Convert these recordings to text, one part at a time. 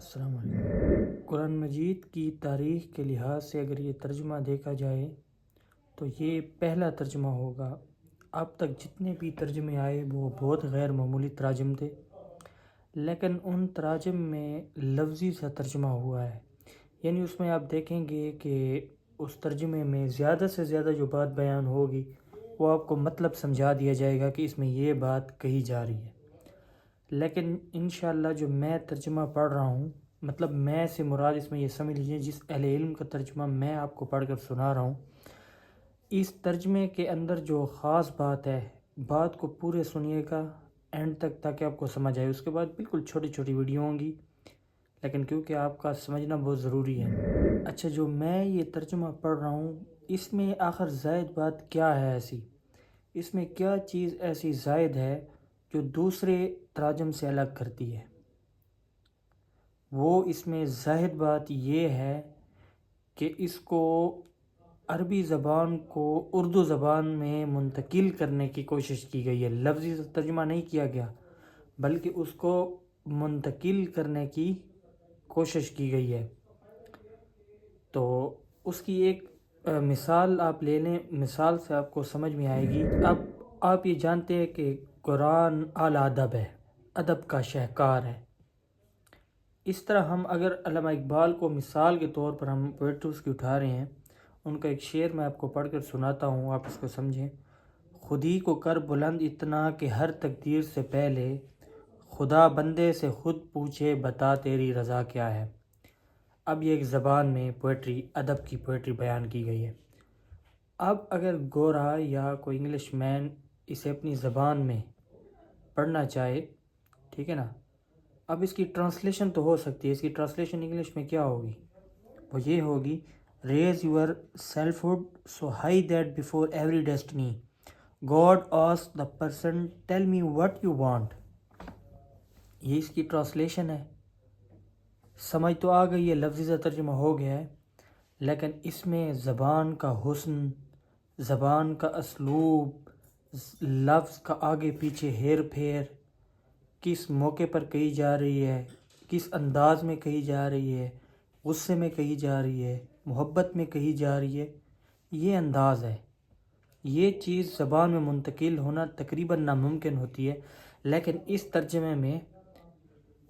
السلام علیکم۔ قرآن مجید کی تاریخ کے لحاظ سے اگر یہ ترجمہ دیکھا جائے تو یہ پہلا ترجمہ ہوگا۔ اب تک جتنے بھی ترجمے آئے وہ بہت غیر معمولی تراجم تھے، لیکن ان تراجم میں لفظی سا ترجمہ ہوا ہے، یعنی اس میں آپ دیکھیں گے کہ اس ترجمے میں زیادہ سے زیادہ جو بات بیان ہوگی وہ آپ کو مطلب سمجھا دیا جائے گا کہ اس میں یہ بات کہی جا رہی ہے۔ لیکن انشاءاللہ جو میں ترجمہ پڑھ رہا ہوں، مطلب میں سے مراد اس میں یہ سمجھ لیجیے جس اہل علم کا ترجمہ میں آپ کو پڑھ کر سنا رہا ہوں، اس ترجمے کے اندر جو خاص بات ہے، بات کو پورے سنیے گا اینڈ تک تاکہ آپ کو سمجھ آئے۔ اس کے بعد بالکل چھوٹی چھوٹی ویڈیو ہوں گی، لیکن کیونکہ آپ کا سمجھنا بہت ضروری ہے۔ اچھا، جو میں یہ ترجمہ پڑھ رہا ہوں اس میں آخر زائد بات کیا ہے ایسی، اس میں کیا چیز ایسی زائد ہے جو دوسرے تراجم سے الگ کرتی ہے؟ وہ اس میں زائد بات یہ ہے کہ اس کو عربی زبان کو اردو زبان میں منتقل کرنے کی کوشش کی گئی ہے۔ لفظی ترجمہ نہیں کیا گیا بلکہ اس کو منتقل کرنے کی کوشش کی گئی ہے۔ تو اس کی ایک مثال آپ لے لیں، مثال سے آپ کو سمجھ میں آئے گی۔ اب آپ یہ جانتے ہیں کہ قرآن اعلی ادب ہے، ادب کا شاہکار ہے۔ اس طرح ہم اگر علامہ اقبال کو مثال کے طور پر ہم پوئٹرز کی اٹھا رہے ہیں، ان کا ایک شعر میں آپ کو پڑھ کر سناتا ہوں، آپ اس کو سمجھیں۔ خودی کو کر بلند اتنا کہ ہر تقدیر سے پہلے خدا بندے سے خود پوچھے بتا تیری رضا کیا ہے۔ اب یہ ایک زبان میں پوئٹری، ادب کی پوئٹری بیان کی گئی ہے۔ اب اگر گورا یا کوئی انگلش مین اسے اپنی زبان میں پڑھنا چاہے، ٹھیک ہے نا، اب اس کی ٹرانسلیشن تو ہو سکتی ہے۔ اس کی ٹرانسلیشن انگلش میں کیا ہوگی؟ وہ یہ ہوگی، raise your selfhood so high that before every destiny God ask the person tell me what you want. یہ اس کی ٹرانسلیشن ہے۔ سمجھ تو آ گئی ہے، لفظی کا ترجمہ ہو گیا ہے، لیکن اس میں زبان کا حسن، زبان کا اسلوب، لفظ کا آگے پیچھے ہیر پھیر، کس موقع پر کہی جا رہی ہے، کس انداز میں کہی جا رہی ہے، غصے میں کہی جا رہی ہے، محبت میں کہی جا رہی ہے، یہ انداز ہے۔ یہ چیز زبان میں منتقل ہونا تقریباً ناممکن ہوتی ہے، لیکن اس ترجمے میں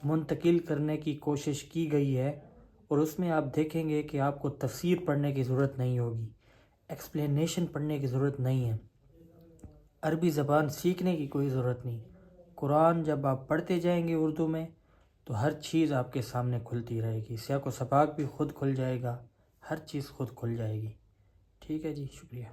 منتقل کرنے کی کوشش کی گئی ہے، اور اس میں آپ دیکھیں گے کہ آپ کو تفسیر پڑھنے کی ضرورت نہیں ہوگی، ایکسپلینیشن پڑھنے کی ضرورت نہیں ہے، عربی زبان سیکھنے کی کوئی ضرورت نہیں۔ قرآن جب آپ پڑھتے جائیں گے اردو میں تو ہر چیز آپ کے سامنے کھلتی رہے گی، سیاق و سباق بھی خود کھل جائے گا، ہر چیز خود کھل جائے گی۔ ٹھیک ہے جی، شکریہ۔